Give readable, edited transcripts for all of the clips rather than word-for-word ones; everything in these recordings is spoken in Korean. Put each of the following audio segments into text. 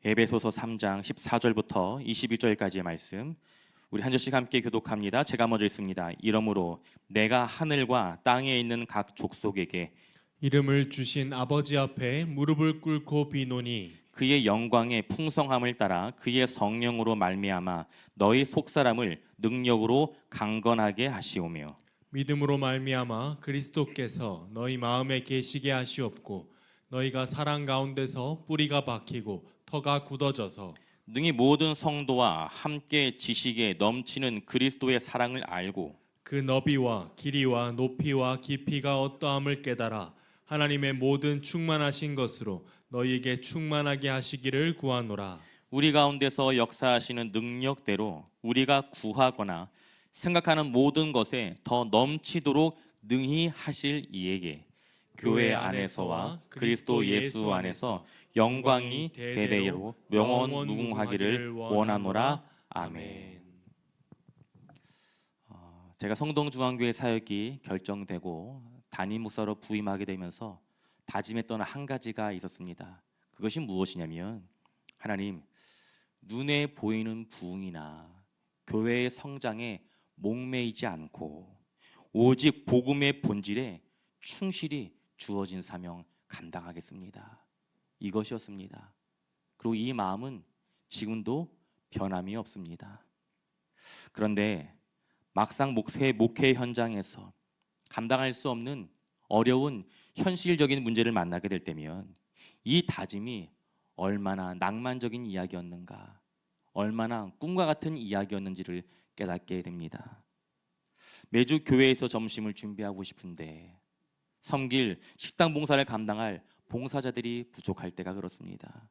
에베소서 3장 14절부터 22절까지의 말씀, 우리 한 절씩 함께 교독합니다. 제가 먼저 읽습니다. 이러므로 내가 하늘과 땅에 있는 각 족속에게 이름을 주신 아버지 앞에 무릎을 꿇고 비노니 그의 영광의 풍성함을 따라 그의 성령으로 말미암아 너희 속사람을 능력으로 강건하게 하시오며 믿음으로 말미암아 그리스도께서 너희 마음에 계시게 하시옵고 너희가 사랑 가운데서 뿌리가 박히고 터가 굳어져서 능히 모든 성도와 함께 지식에 넘치는 그리스도의 사랑을 알고 그 너비와 길이와 높이와 깊이가 어떠함을 깨달아 하나님의 모든 충만하신 것으로 너희에게 충만하게 하시기를 구하노라. 우리 가운데서 역사하시는 능력대로 우리가 구하거나 생각하는 모든 것에 더 넘치도록 능히 하실 이에게 교회 안에서와 그리스도 예수 안에서 영광이 대대로 영원 무궁하기를 원하노라. 아멘. 제가 성동중앙교회 사역이 결정되고 담임 목사로 부임하게 되면서 다짐했던 한 가지가 있었습니다. 그것이 무엇이냐면, 하나님, 눈에 보이는 부흥이나 교회의 성장에 목매이지 않고 오직 복음의 본질에 충실히 주어진 사명 감당하겠습니다. 이것이었습니다. 그리고 이 마음은 지금도 변함이 없습니다. 그런데 막상 목회 현장에서 감당할 수 없는 어려운 현실적인 문제를 만나게 될 때면 이 다짐이 얼마나 낭만적인 이야기였는가, 얼마나 꿈과 같은 이야기였는지를 깨닫게 됩니다. 매주 교회에서 점심을 준비하고 싶은데 섬길 식당 봉사를 감당할 봉사자들이 부족할 때가 그렇습니다.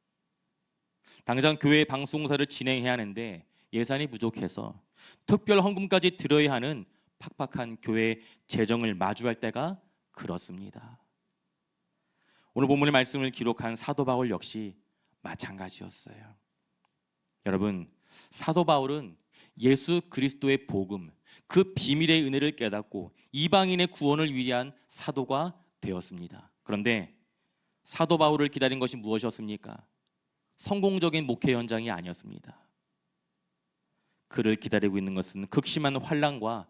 당장 교회 방송사를 진행해야 하는데 예산이 부족해서 특별 헌금까지 들어야 하는 팍팍한 교회 재정을 마주할 때가 그렇습니다. 오늘 본문의 말씀을 기록한 사도 바울 역시 마찬가지였어요. 여러분, 사도 바울은 예수 그리스도의 복음, 그 비밀의 은혜를 깨닫고 이방인의 구원을 위한 사도가 되었습니다. 그런데 사도 바울을 기다린 것이 무엇이었습니까? 성공적인 목회 현장이 아니었습니다. 그를 기다리고 있는 것은 극심한 환난과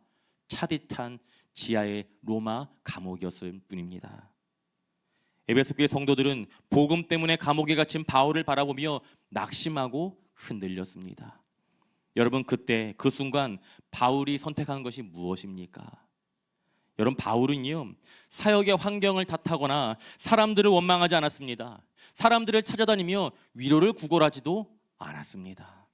차디찬 지하의 로마 감옥이었을 뿐입니다. 에베소 교회 성도들은 복음 때문에 감옥에 갇힌 바울을 바라보며 낙심하고 흔들렸습니다. 여러분, 그때 그 순간 바울이 선택한 것이 무엇입니까? 여러분, 바울은요, 사역의 환경을 탓하거나 사람들을 원망하지 않았습니다. 사람들을 찾아다니며 위로를 구걸하지도 않았습니다.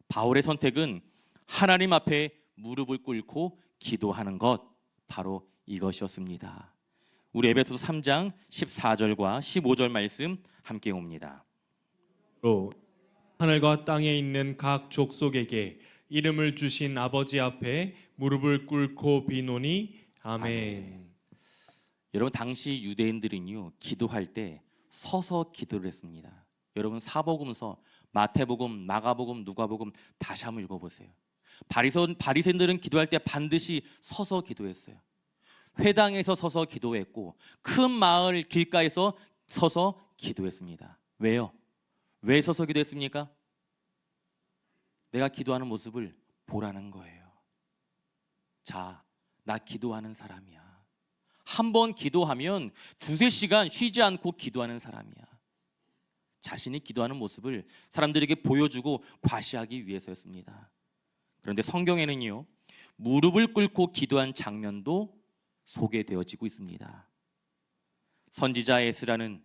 바울의 선택은 하나님 앞에 무릎을 꿇고 기도하는 것, 바로 이것이었습니다. 우리 에베소서 3장 14절과 15절 말씀 함께 옵니다. 또 하늘과 땅에 있는 각 족속에게 이름을 주신 아버지 앞에 무릎을 꿇고 비노니 아멘. 여러분, 당시 유대인들은요, 기도할 때 서서 기도를 했습니다. 여러분, 사복음서, 마태복음, 마가복음, 누가복음 다시 한번 읽어보세요. 바리새인들은 기도할 때 반드시 서서 기도했어요. 회당에서 서서 기도했고 큰 마을 길가에서 서서 기도했습니다. 왜요? 왜 서서 기도했습니까? 내가 기도하는 모습을 보라는 거예요. 자, 나 기도하는 사람이야. 한 번 기도하면 두세 시간 쉬지 않고 기도하는 사람이야. 자신이 기도하는 모습을 사람들에게 보여주고 과시하기 위해서였습니다. 그런데 성경에는요, 무릎을 꿇고 기도한 장면도 소개되어지고 있습니다. 선지자 에스라는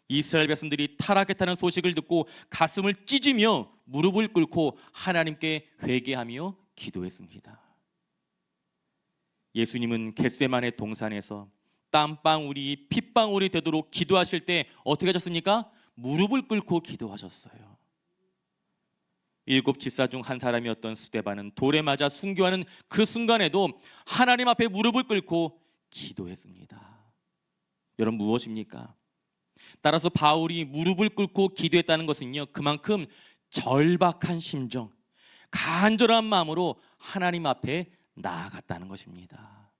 이스라엘 백성들이 타락했다는 소식을 듣고 가슴을 찢으며 무릎을 꿇고 하나님께 회개하며 기도했습니다. 예수님은 겟세마네 동산에서 땀방울이 핏방울이 되도록 기도하실 때 어떻게 하셨습니까? 무릎을 꿇고 기도하셨어요. 7 집사 중 한 사람이었던 스데반은 돌에 맞아 순교하는 그 순간에도 하나님 앞에 무릎을 꿇고 기도했습니다. 여러분, 무엇입니까? 따라서 바울이 무릎을 꿇고 기도했다는 것은요, 그만큼 절박한 심정, 간절한 마음으로 하나님 앞에 나아갔다는 것입니다.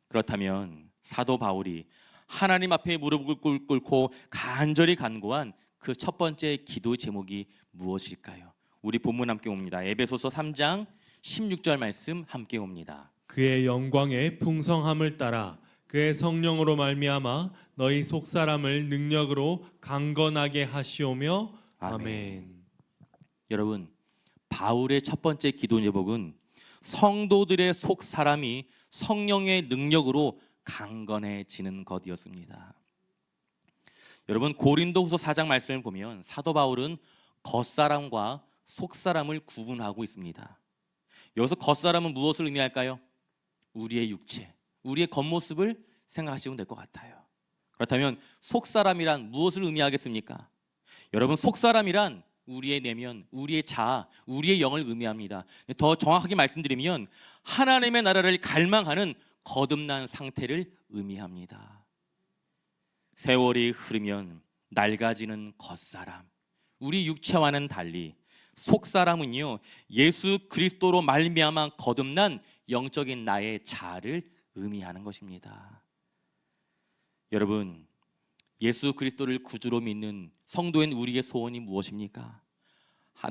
그렇다면 사도 바울이 하나님 앞에 무릎을 꿇고 간절히 간구한 그 첫 번째 기도 제목이 무엇일까요? 우리 본문 함께 봅니다. 에베소서 3장 16절 말씀 함께 봅니다. 그의 영광의 풍성함을 따라 그의 성령으로 말미암아 너희 속사람을 능력으로 강건하게 하시오며 아멘. 여러분, 바울의 첫 번째 기도 제목은 성도들의 속 사람이 성령의 능력으로 강건해지는 것이었습니다. 여러분, 고린도후서 4장 말씀을 보면 사도 바울은 겉사람과 속사람을 구분하고 있습니다. 여기서 겉사람은 무엇을 의미할까요? 우리의 육체, 우리의 겉모습을 생각하시면 될 것 같아요. 그렇다면 속사람이란 무엇을 의미하겠습니까? 여러분, 속사람이란 우리의 내면, 우리의 자아, 우리의 영을 의미합니다. 더 정확하게 말씀드리면 하나님의 나라를 갈망하는 거듭난 상태를 의미합니다. 세월이 흐르면 낡아지는 겉사람, 우리 육체와는 달리 속사람은요, 예수 그리스도로 말미암아 거듭난 영적인 나의 자아를 의미하는 것입니다. 여러분, 예수 그리스도를 구주로 믿는 성도인 우리의 소원이 무엇입니까?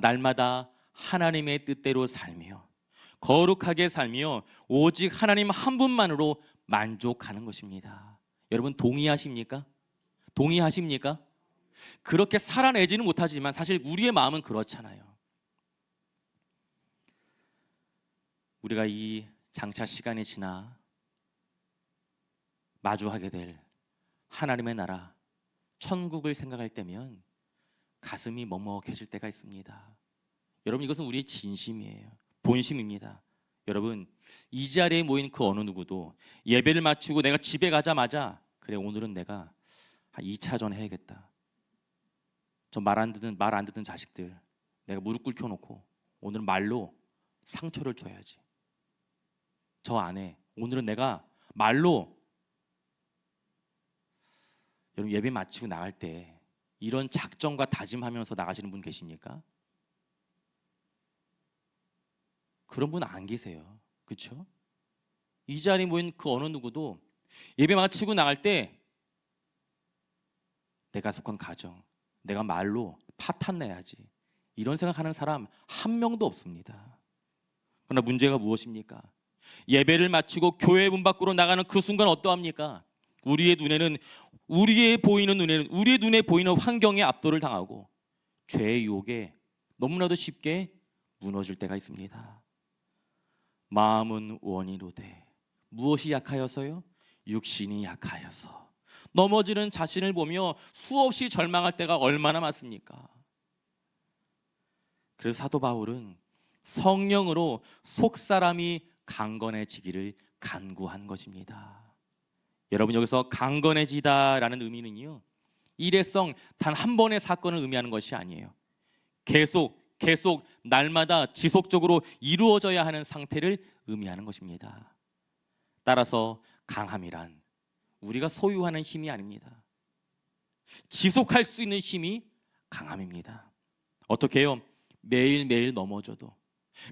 날마다 하나님의 뜻대로 살며 거룩하게 살며 오직 하나님 한 분만으로 만족하는 것입니다. 여러분, 동의하십니까? 동의하십니까? 그렇게 살아내지는 못하지만 사실 우리의 마음은 그렇잖아요. 우리가 이 장차 시간이 지나 마주하게 될 하나님의 나라, 천국을 생각할 때면 가슴이 먹먹해질 때가 있습니다. 여러분, 이것은 우리의 진심이에요. 본심입니다. 여러분, 이 자리에 모인 그 어느 누구도 예배를 마치고 내가 집에 가자마자 그래, 오늘은 내가 한 2차전 해야겠다. 저 말 안 듣는 자식들 내가 무릎 꿇혀놓고 오늘은 말로 상처를 줘야지. 저 안에 오늘은 내가 말로. 여러분, 예배 마치고 나갈 때 이런 작정과 다짐하면서 나가시는 분 계십니까? 그런 분 안 계세요. 그렇죠? 이 자리에 모인 그 어느 누구도 예배 마치고 나갈 때 내가 속한 가정, 내가 말로 파탄 내야지, 이런 생각하는 사람 한 명도 없습니다. 그러나 문제가 무엇입니까? 예배를 마치고 교회 문 밖으로 나가는 그 순간 어떠합니까? 우리의 눈에 보이는 환경에 압도를 당하고 죄의 유혹에 너무나도 쉽게 무너질 때가 있습니다. 마음은 원이로되 무엇이 약하여서요? 육신이 약하여서. 넘어지는 자신을 보며 수없이 절망할 때가 얼마나 많습니까? 그래서 사도 바울은 성령으로 속사람이 강건해지기를 간구한 것입니다. 여러분, 여기서 강건해지다라는 의미는요, 일회성 단 한 번의 사건을 의미하는 것이 아니에요. 계속 날마다 지속적으로 이루어져야 하는 상태를 의미하는 것입니다. 따라서 강함이란 우리가 소유하는 힘이 아닙니다. 지속할 수 있는 힘이 강함입니다. 어떻게 해요? 매일매일 넘어져도,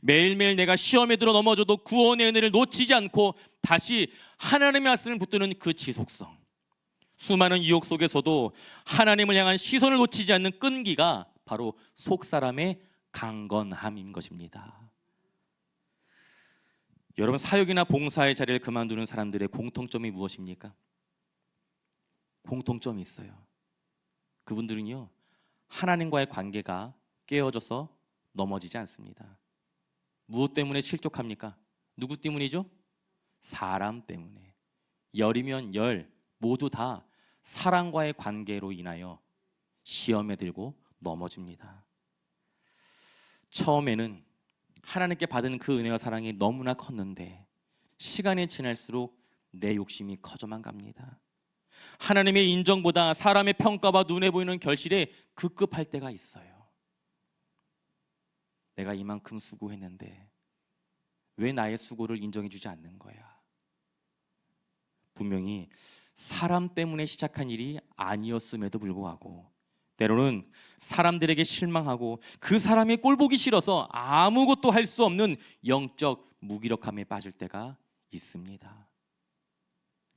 매일매일 내가 시험에 들어 넘어져도 구원의 은혜를 놓치지 않고 다시 하나님의 말씀을 붙드는 그 지속성, 수많은 유혹 속에서도 하나님을 향한 시선을 놓치지 않는 끈기가 바로 속사람의 강건함인 것입니다. 여러분, 사역이나 봉사의 자리를 그만두는 사람들의 공통점이 무엇입니까? 공통점이 있어요. 그분들은요, 하나님과의 관계가 깨어져서 넘어지지 않습니다. 무엇 때문에 실족합니까? 누구 때문이죠? 사람 때문에. 열이면 열, 모두 다 사랑과의 관계로 인하여 시험에 들고 넘어집니다. 처음에는 하나님께 받은 그 은혜와 사랑이 너무나 컸는데 시간이 지날수록 내 욕심이 커져만 갑니다. 하나님의 인정보다 사람의 평가와 눈에 보이는 결실에 급급할 때가 있어요. 내가 이만큼 수고했는데 왜 나의 수고를 인정해주지 않는 거야? 분명히 사람 때문에 시작한 일이 아니었음에도 불구하고 때로는 사람들에게 실망하고 그 사람이 꼴보기 싫어서 아무것도 할 수 없는 영적 무기력함에 빠질 때가 있습니다.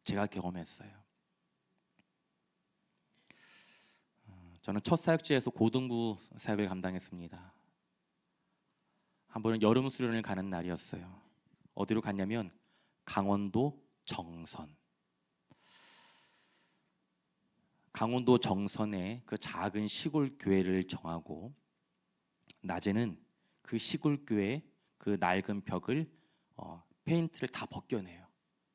제가 경험했어요. 저는 첫 사역지에서 고등부 사역을 감당했습니다. 한 번은 여름 수련을 가는 날이었어요. 어디로 갔냐면 강원도 정선. 강원도 정선에 그 작은 시골 교회를 정하고 낮에는 그 시골 교회 그 낡은 벽을 페인트를 다 벗겨내요.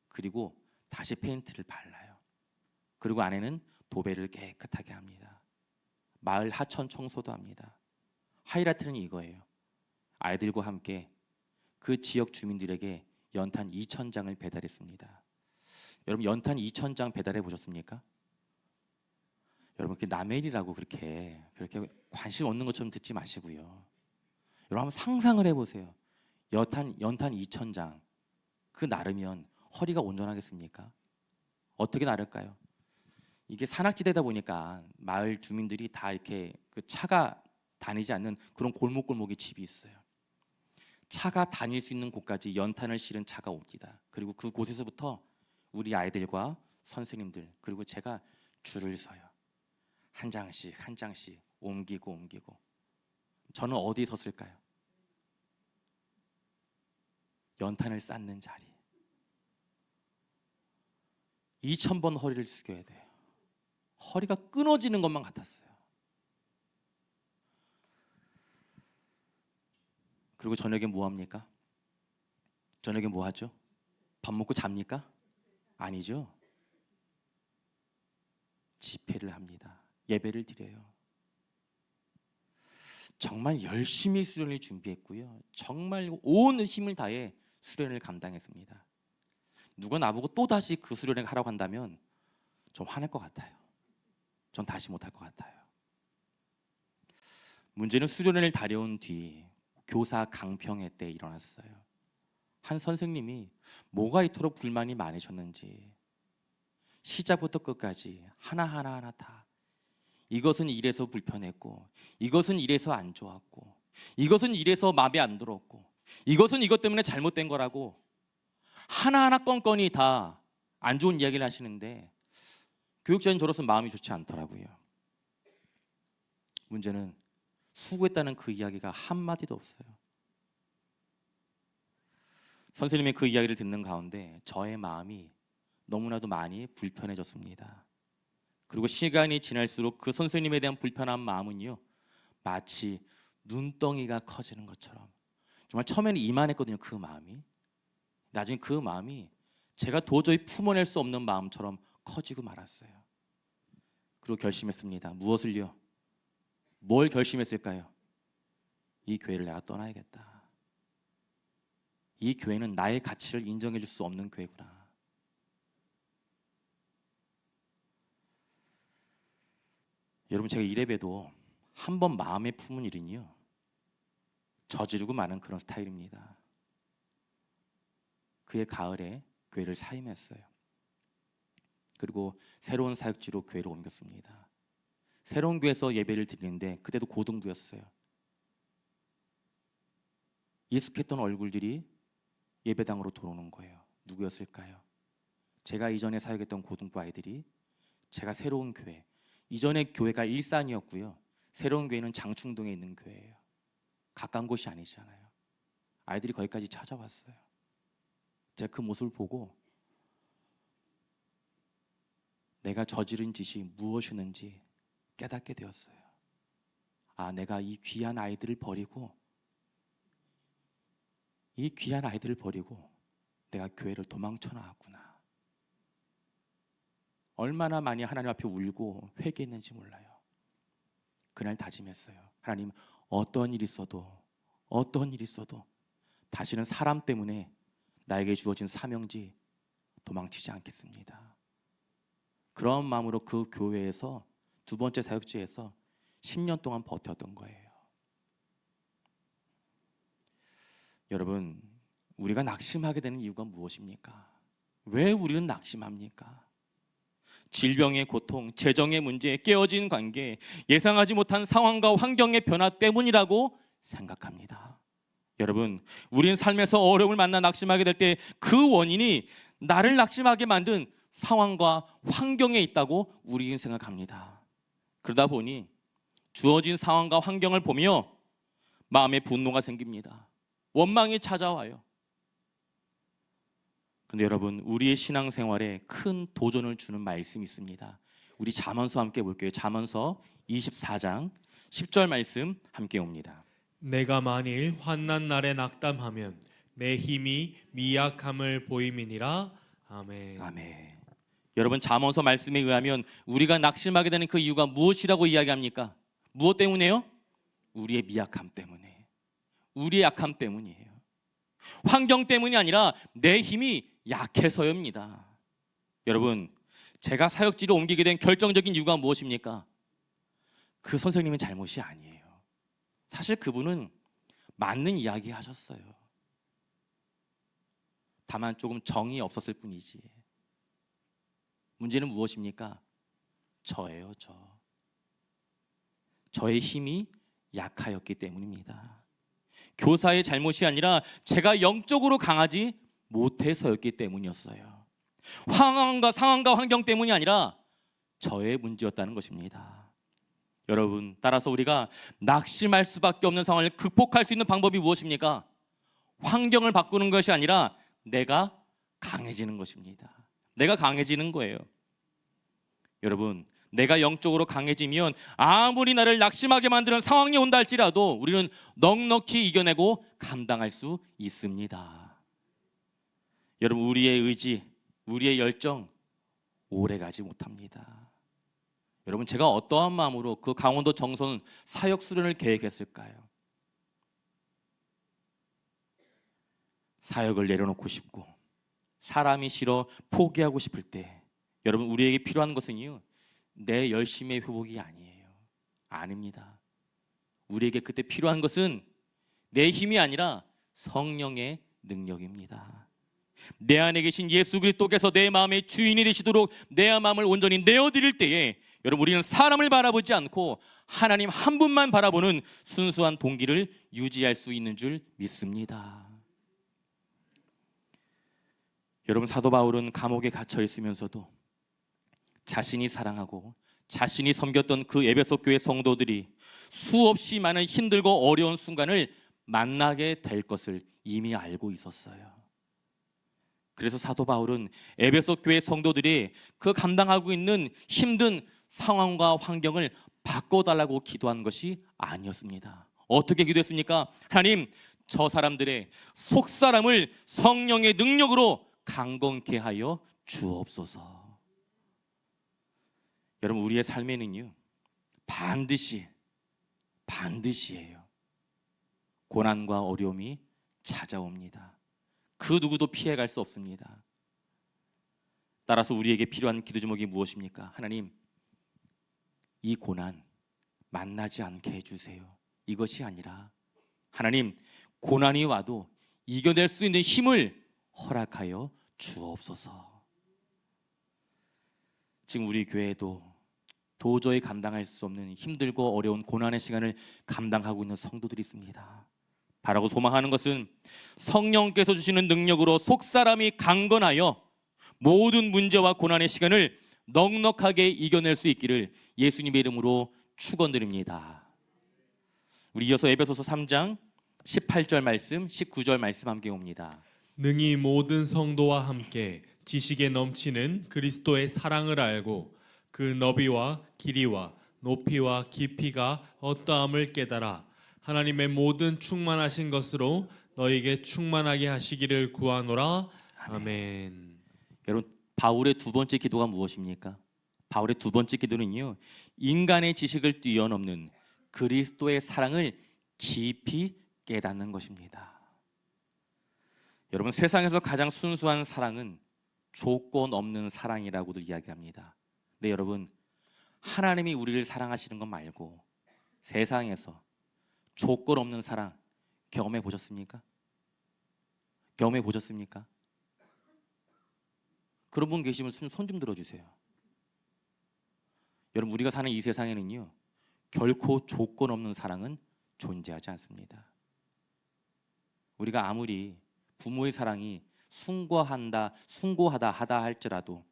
그리고 다시 페인트를 발라요. 그리고 안에는 도배를 깨끗하게 합니다. 마을 하천 청소도 합니다. 하이라이트는 이거예요. 아이들과 함께 그 지역 주민들에게 연탄 2,000장을 배달했습니다. 여러분 연탄 2,000장 배달해 보셨습니까? 여러분 그 남의 일이라고 그렇게 관심 없는 것처럼 듣지 마시고요. 여러분 한번 상상을 해보세요. 연탄 2,000장 그 나르면 허리가 온전하겠습니까? 어떻게 나를까요? 이게 산악지대다 보니까 마을 주민들이 다 이렇게 그 차가 다니지 않는 그런 골목골목에 집이 있어요. 차가 다닐 수 있는 곳까지 연탄을 실은 차가 옵니다. 그리고 그 곳에서부터 우리 아이들과 선생님들 그리고 제가 줄을 서요. 한 장씩 한 장씩 옮기고 저는 어디에 섰을까요? 연탄을 쌓는 자리. 2,000번 허리를 숙여야 돼요. 허리가 끊어지는 것만 같았어요. 그리고 저녁에 뭐 합니까? 저녁에 뭐 하죠? 밥 먹고 잡니까? 아니죠. 집회를 합니다. 예배를 드려요. 정말 열심히 수련을 준비했고요. 정말 온 힘을 다해 수련을 감당했습니다. 누가 나보고 또다시 그 수련을 하라고 한다면 좀 화낼 것 같아요. 전 다시 못할 것 같아요. 문제는 수련을 다녀온 뒤 교사 강평회 때 일어났어요. 한 선생님이 뭐가 이토록 불만이 많으셨는지 시작부터 끝까지 하나하나 다 이것은 이래서 불편했고 이것은 이래서 안 좋았고 이것은 이래서 마음에 안 들었고 이것은 이것 때문에 잘못된 거라고 하나하나 건건이 다 안 좋은 이야기를 하시는데 교육자인 저로서 마음이 좋지 않더라고요. 문제는 수고했다는 그 이야기가 한마디도 없어요. 선생님의 그 이야기를 듣는 가운데 저의 마음이 너무나도 많이 불편해졌습니다. 그리고 시간이 지날수록 그 선생님에 대한 불편한 마음은요 마치 눈덩이가 커지는 것처럼 정말 처음에는 이만했거든요. 그 마음이 나중에 그 마음이 제가 도저히 품어낼 수 없는 마음처럼 커지고 말았어요. 그리고 결심했습니다. 무엇을요? 뭘 결심했을까요? 이 교회를 내가 떠나야겠다. 이 교회는 나의 가치를 인정해 줄 수 없는 교회구나. 여러분 제가 이래봬도 한 번 마음에 품은 일은요 저지르고 마는 그런 스타일입니다. 그해 가을에 교회를 사임했어요. 그리고 새로운 사역지로 교회를 옮겼습니다. 새로운 교회에서 예배를 드리는데 그때도 고등부였어요. 익숙했던 얼굴들이 예배당으로 들어오는 거예요. 누구였을까요? 제가 이전에 사역했던 고등부 아이들이 제가 새로운 교회, 이전의 교회가 일산이었고요. 새로운 교회는 장충동에 있는 교회예요. 가까운 곳이 아니잖아요. 아이들이 거기까지 찾아왔어요. 제가 그 모습을 보고 내가 저지른 짓이 무엇이었는지 깨닫게 되었어요. 아, 내가 이 귀한 아이들을 버리고 내가 교회를 도망쳐 나왔구나. 얼마나 많이 하나님 앞에 울고 회개했는지 몰라요. 그날 다짐했어요. 하나님, 어떤 일이 있어도 다시는 사람 때문에 나에게 주어진 사명지 도망치지 않겠습니다. 그런 마음으로 그 교회에서 두 번째 사역지에서 10년 동안 버텼던 거예요. 여러분, 우리가 낙심하게 되는 이유가 무엇입니까? 왜 우리는 낙심합니까? 질병의 고통, 재정의 문제, 깨어진 관계, 예상하지 못한 상황과 환경의 변화 때문이라고 생각합니다. 여러분, 우리는 삶에서 어려움을 만나 낙심하게 될 때 그 원인이 나를 낙심하게 만든 상황과 환경에 있다고 우리는 생각합니다. 그러다 보니 주어진 상황과 환경을 보며 마음에 분노가 생깁니다. 원망이 찾아와요. 그런데 여러분, 우리의 신앙생활에 큰 도전을 주는 말씀이 있습니다. 우리 잠언서 함께 볼게요. 잠언서 24장 10절 말씀 함께 옵니다. 내가 만일 환난 날에 낙담하면 내 힘이 미약함을 보임이니라. 아멘. 아멘. 여러분, 잠언서 말씀에 의하면 우리가 낙심하게 되는 그 이유가 무엇이라고 이야기합니까? 무엇 때문에요? 우리의 미약함 때문에, 우리의 약함 때문이에요. 환경 때문이 아니라 내 힘이 약해서입니다. 여러분, 제가 사역지로 옮기게 된 결정적인 이유가 무엇입니까? 그 선생님의 잘못이 아니에요. 사실 그분은 맞는 이야기 하셨어요. 다만 조금 정이 없었을 뿐이지. 문제는 무엇입니까? 저예요, 저의 힘이 약하였기 때문입니다. 교사의 잘못이 아니라 제가 영적으로 강하지 못해서였기 때문이었어요. 상황과 환경 때문이 아니라 저의 문제였다는 것입니다. 여러분, 따라서 우리가 낙심할 수밖에 없는 상황을 극복할 수 있는 방법이 무엇입니까? 환경을 바꾸는 것이 아니라 내가 강해지는 것입니다. 내가 강해지는 거예요. 여러분, 내가 영적으로 강해지면 아무리 나를 낙심하게 만드는 상황이 온다 할지라도 우리는 넉넉히 이겨내고 감당할 수 있습니다. 여러분, 우리의 의지, 우리의 열정 오래 가지 못합니다. 여러분, 제가 어떠한 마음으로 그 강원도 정선 사역 수련을 계획했을까요? 사역을 내려놓고 싶고 사람이 싫어 포기하고 싶을 때, 여러분, 우리에게 필요한 것은요, 내 열심의 회복이 아니에요. 아닙니다. 우리에게 그때 필요한 것은 내 힘이 아니라 성령의 능력입니다. 내 안에 계신 예수 그리스도께서 내 마음의 주인이 되시도록 내 마음을 온전히 내어드릴 때에, 여러분, 우리는 사람을 바라보지 않고 하나님 한 분만 바라보는 순수한 동기를 유지할 수 있는 줄 믿습니다. 여러분, 사도 바울은 감옥에 갇혀 있으면서도 자신이 사랑하고 자신이 섬겼던 그 에베소 교회 성도들이 수없이 많은 힘들고 어려운 순간을 만나게 될 것을 이미 알고 있었어요. 그래서 사도 바울은 에베소 교회 성도들이 그 감당하고 있는 힘든 상황과 환경을 바꿔달라고 기도한 것이 아니었습니다. 어떻게 기도했습니까? 하나님, 저 사람들의 속사람을 성령의 능력으로 강건케 하여 주옵소서. 여러분, 우리의 삶에는요, 반드시예요, 고난과 어려움이 찾아옵니다. 그 누구도 피해갈 수 없습니다. 따라서 우리에게 필요한 기도 제목이 무엇입니까? 하나님, 이 고난 만나지 않게 해주세요. 이것이 아니라 하나님, 고난이 와도 이겨낼 수 있는 힘을 허락하여 주옵소서. 지금 우리 교회에도 도저히 감당할 수 없는 힘들고 어려운 고난의 시간을 감당하고 있는 성도들이 있습니다. 바라고 소망하는 것은 성령께서 주시는 능력으로 속사람이 강건하여 모든 문제와 고난의 시간을 넉넉하게 이겨낼 수 있기를 예수님의 이름으로 축원드립니다. 우리 이어서 에베소서 3장 18절 말씀, 19절 말씀 함께 옵니다. 능히 모든 성도와 함께 지식에 넘치는 그리스도의 사랑을 알고 그 너비와 길이와 높이와 깊이가 어떠함을 깨달아 하나님의 모든 충만하신 것으로 너에게 충만하게 하시기를 구하노라. 아멘. 여러분, 바울의 두 번째 기도가 무엇입니까? 바울의 두 번째 기도는요, 인간의 지식을 뛰어넘는 그리스도의 사랑을 깊이 깨닫는 것입니다. 여러분, 세상에서 가장 순수한 사랑은 조건 없는 사랑이라고도 이야기합니다. 네, 여러분, 하나님이 우리를 사랑하시는 것 말고 세상에서 조건 없는 사랑 경험해 보셨습니까? 경험해 보셨습니까? 그런 분 계시면 손 좀 들어주세요. 여러분, 우리가 사는 이 세상에는요, 결코 조건 없는 사랑은 존재하지 않습니다. 우리가 아무리 부모의 사랑이 숭고하다 할지라도,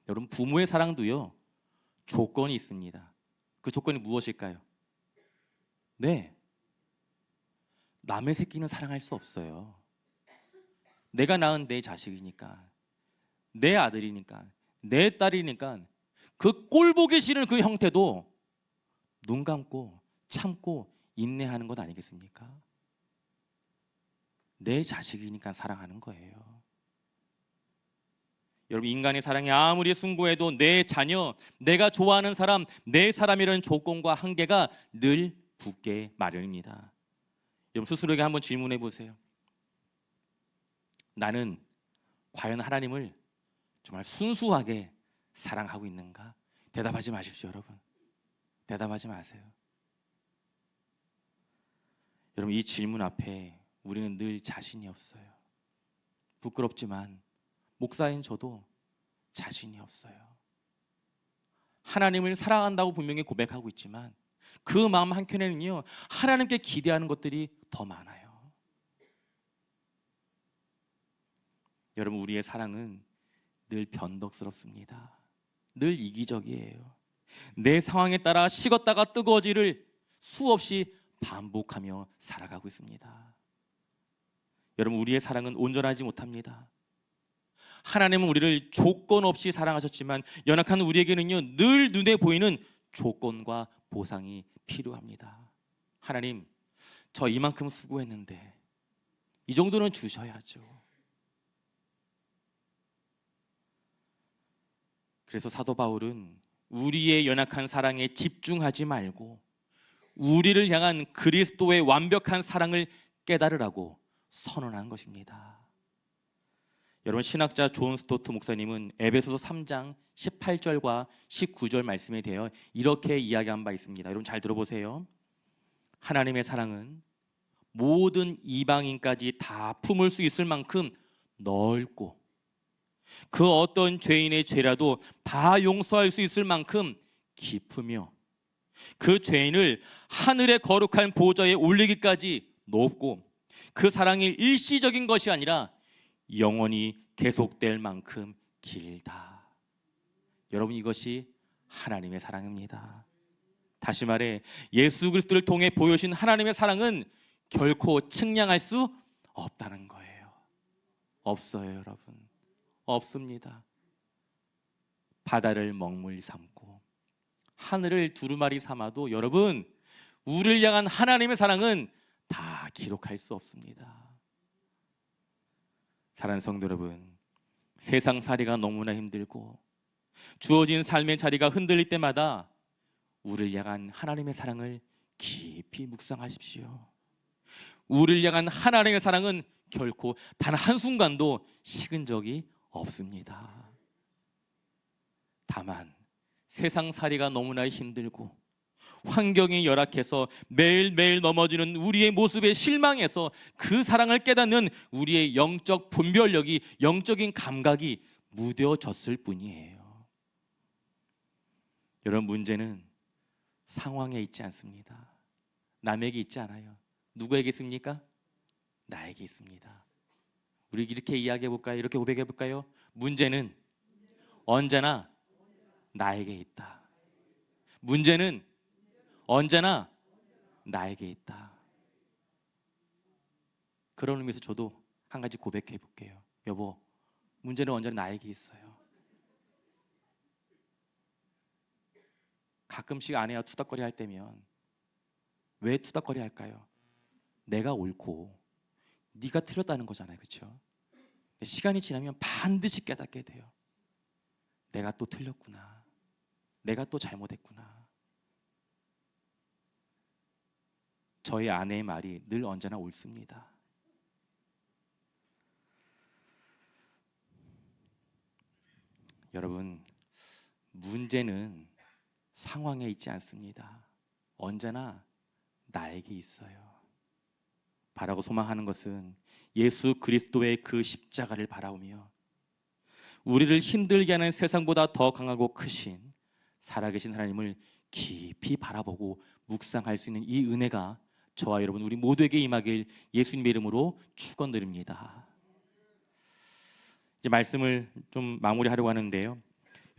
여러분, 부모의 사랑도요, 조건이 있습니다. 그 조건이 무엇일까요? 네, 남의 새끼는 사랑할 수 없어요. 내가 낳은 내 자식이니까, 내 아들이니까, 내 딸이니까 그 꼴 보기 싫은 그 형태도 눈 감고 참고 인내하는 것 아니겠습니까? 내 자식이니까 사랑하는 거예요. 여러분, 인간의 사랑이 아무리 숭고해도 내 자녀, 내가 좋아하는 사람, 내 사람이라는 조건과 한계가 늘 붙게 마련입니다. 여러분, 스스로에게 한번 질문해 보세요. 나는 과연 하나님을 정말 순수하게 사랑하고 있는가? 대답하지 마십시오, 여러분. 대답하지 마세요. 여러분, 이 질문 앞에 우리는 늘 자신이 없어요. 부끄럽지만 목사인 저도 자신이 없어요. 하나님을 사랑한다고 분명히 고백하고 있지만 그 마음 한켠에는요, 하나님께 기대하는 것들이 더 많아요. 여러분, 우리의 사랑은 늘 변덕스럽습니다. 늘 이기적이에요. 내 상황에 따라 식었다가 뜨거워지를 수없이 반복하며 살아가고 있습니다. 여러분, 우리의 사랑은 온전하지 못합니다. 하나님은 우리를 조건 없이 사랑하셨지만 연약한 우리에게는요, 늘 눈에 보이는 조건과 보상이 필요합니다. 하나님, 저 이만큼 수고했는데 이 정도는 주셔야죠. 그래서 사도 바울은 우리의 연약한 사랑에 집중하지 말고 우리를 향한 그리스도의 완벽한 사랑을 깨달으라고 선언한 것입니다. 여러분, 신학자 존 스토트 목사님은 에베소서 3장 18절과 19절 말씀에 대해 이렇게 이야기한 바 있습니다. 여러분, 잘 들어보세요. 하나님의 사랑은 모든 이방인까지 다 품을 수 있을 만큼 넓고 그 어떤 죄인의 죄라도 다 용서할 수 있을 만큼 깊으며 그 죄인을 하늘의 거룩한 보좌에 올리기까지 높고 그 사랑이 일시적인 것이 아니라 영원히 계속될 만큼 길다. 여러분, 이것이 하나님의 사랑입니다. 다시 말해 예수 그리스도를 통해 보여주신 하나님의 사랑은 결코 측량할 수 없다는 거예요. 없어요, 여러분. 없습니다. 바다를 먹물 삼고 하늘을 두루마리 삼아도 여러분, 우리를 향한 하나님의 사랑은 다 기록할 수 없습니다. 사랑하는 성도 여러분, 세상살이가 너무나 힘들고 주어진 삶의 자리가 흔들릴 때마다 우리를 향한 하나님의 사랑을 깊이 묵상하십시오. 우리를 향한 하나님의 사랑은 결코 단 한순간도 식은 적이 없습니다. 다만 세상살이가 너무나 힘들고 환경이 열악해서 매일매일 넘어지는 우리의 모습에 실망해서 그 사랑을 깨닫는 우리의 영적 분별력이, 영적인 감각이 무뎌졌을 뿐이에요. 여러분, 문제는 상황에 있지 않습니다. 남에게 있지 않아요. 누구에게 있습니까? 나에게 있습니다. 우리 이렇게 이야기해 볼까요? 이렇게 고백해 볼까요? 문제는 언제나 나에게 있다. 문제는 언제나 나에게 있다. 그런 의미에서 저도 한 가지 고백해 볼게요. 여보, 문제는 언제나 나에게 있어요. 가끔씩 아내와 투닥거리 할 때면 왜 투닥거리 할까요? 내가 옳고 네가 틀렸다는 거잖아요, 그렇죠? 시간이 지나면 반드시 깨닫게 돼요. 내가 또 틀렸구나. 내가 또 잘못했구나. 저희 아내의 말이 늘 언제나 옳습니다. 여러분, 문제는 상황에 있지 않습니다. 언제나 나에게 있어요. 바라고 소망하는 것은 예수 그리스도의 그 십자가를 바라보며 우리를 힘들게 하는 세상보다 더 강하고 크신 살아계신 하나님을 깊이 바라보고 묵상할 수 있는 이 은혜가 저와 여러분 우리 모두에게 임하길 예수님의 이름으로 축원드립니다. 이제 말씀을 좀 마무리하려고 하는데요.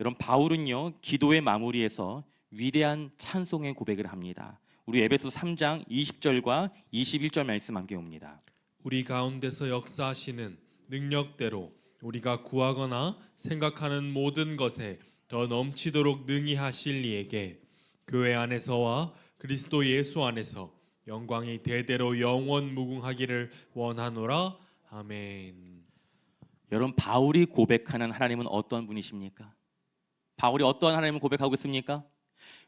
여러분, 바울은요 기도의 마무리에서 위대한 찬송의 고백을 합니다. 우리 에베소 3장 20절과 21절 말씀 함께 옵니다. 우리 가운데서 역사하시는 능력대로 우리가 구하거나 생각하는 모든 것에 더 넘치도록 능히 하실 이에게 교회 안에서와 그리스도 예수 안에서 영광이 대대로 영원 무궁하기를 원하노라. 아멘. 여러분, 바울이 고백하는 하나님은 어떤 분이십니까? 바울이 어떠한 하나님을 고백하고 있습니까?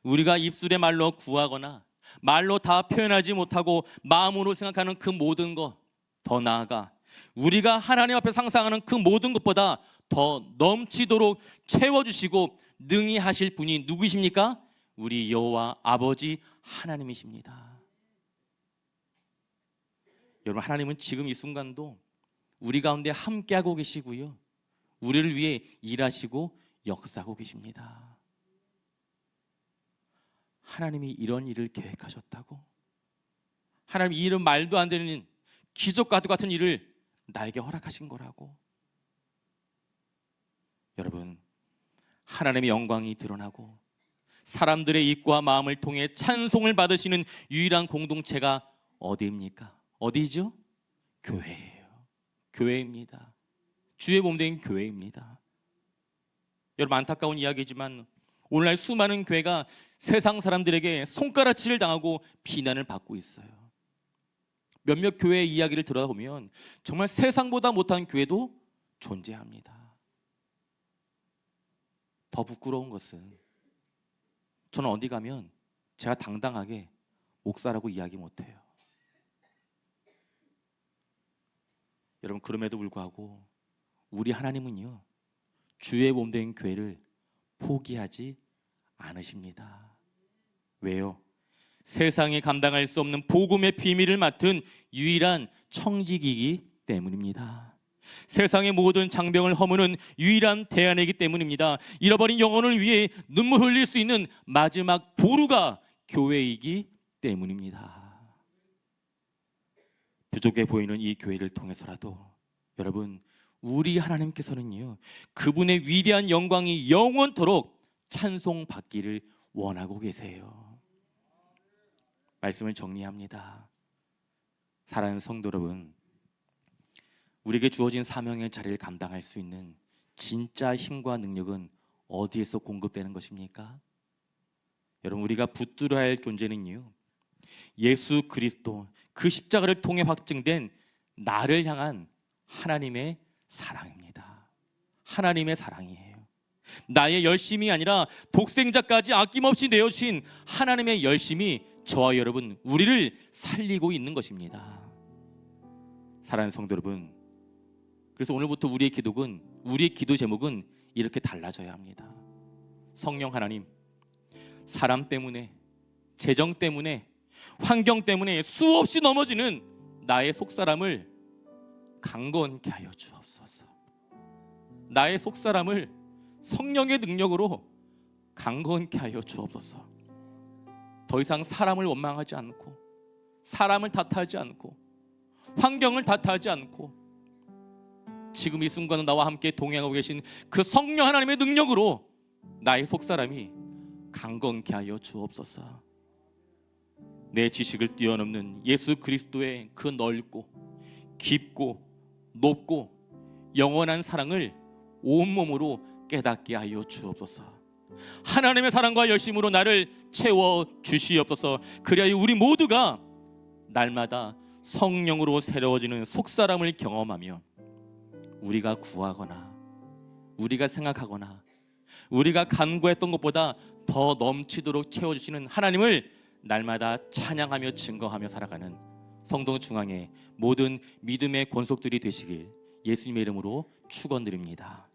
우리가 입술의 말로 구하거나 말로 다 표현하지 못하고 마음으로 생각하는 그 모든 것, 더 나아가 우리가 하나님 앞에 상상하는 그 모든 것보다 더 넘치도록 채워주시고 능히 하실 분이 누구이십니까? 우리 여호와 아버지 하나님이십니다. 여러분, 하나님은 지금 이 순간도 우리 가운데 함께하고 계시고요, 우리를 위해 일하시고 역사하고 계십니다. 하나님이 이런 일을 계획하셨다고? 하나님이 이런 말도 안 되는 기적과 같은 일을 나에게 허락하신 거라고? 여러분, 하나님의 영광이 드러나고 사람들의 입과 마음을 통해 찬송을 받으시는 유일한 공동체가 어디입니까? 어디죠? 교회예요. 교회입니다. 주의 몸된 교회입니다. 여러분, 안타까운 이야기지만 오늘날 수많은 교회가 세상 사람들에게 손가락질을 당하고 비난을 받고 있어요. 몇몇 교회의 이야기를 들어보면 정말 세상보다 못한 교회도 존재합니다. 더 부끄러운 것은 저는 어디 가면 제가 당당하게 목사라고 이야기 못해요. 여러분, 그럼에도 불구하고 우리 하나님은요, 주의 몸된 교회를 포기하지 않으십니다. 왜요? 세상이 감당할 수 없는 복음의 비밀을 맡은 유일한 청지기이기 때문입니다. 세상의 모든 장병을 허무는 유일한 대안이기 때문입니다. 잃어버린 영혼을 위해 눈물 흘릴 수 있는 마지막 보루가 교회이기 때문입니다. 부족해 보이는 이 교회를 통해서라도 여러분, 우리 하나님께서는요, 그분의 위대한 영광이 영원토록 찬송받기를 원하고 계세요. 말씀을 정리합니다. 사랑하는 성도 여러분, 우리에게 주어진 사명의 자리를 감당할 수 있는 진짜 힘과 능력은 어디에서 공급되는 것입니까? 여러분, 우리가 붙들어야 할 존재는요, 예수 그리스도 그 십자가를 통해 확증된 나를 향한 하나님의 사랑입니다. 하나님의 사랑이에요. 나의 열심이 아니라 독생자까지 아낌없이 내어주신 하나님의 열심이 저와 여러분, 우리를 살리고 있는 것입니다. 사랑하는 성도 여러분, 그래서 오늘부터 우리의 기도 제목은 이렇게 달라져야 합니다. 성령 하나님, 사람 때문에, 재정 때문에, 환경 때문에 수없이 넘어지는 나의 속사람을 강건케 하여 주옵소서. 나의 속사람을 성령의 능력으로 강건케 하여 주옵소서. 더 이상 사람을 원망하지 않고, 사람을 탓하지 않고, 환경을 탓하지 않고, 지금 이 순간은 나와 함께 동행하고 계신 그 성령 하나님의 능력으로 나의 속사람이 강건케 하여 주옵소서. 내 지식을 뛰어넘는 예수 그리스도의 그 넓고 깊고 높고 영원한 사랑을 온몸으로 깨닫게 하여 주옵소서. 하나님의 사랑과 열심으로 나를 채워 주시옵소서. 그리하여 우리 모두가 날마다 성령으로 새로워지는 속사람을 경험하며 우리가 구하거나 우리가 생각하거나 우리가 간구했던 것보다 더 넘치도록 채워주시는 하나님을 날마다 찬양하며 증거하며 살아가는 성도 중앙의 모든 믿음의 권속들이 되시길 예수님의 이름으로 축원드립니다.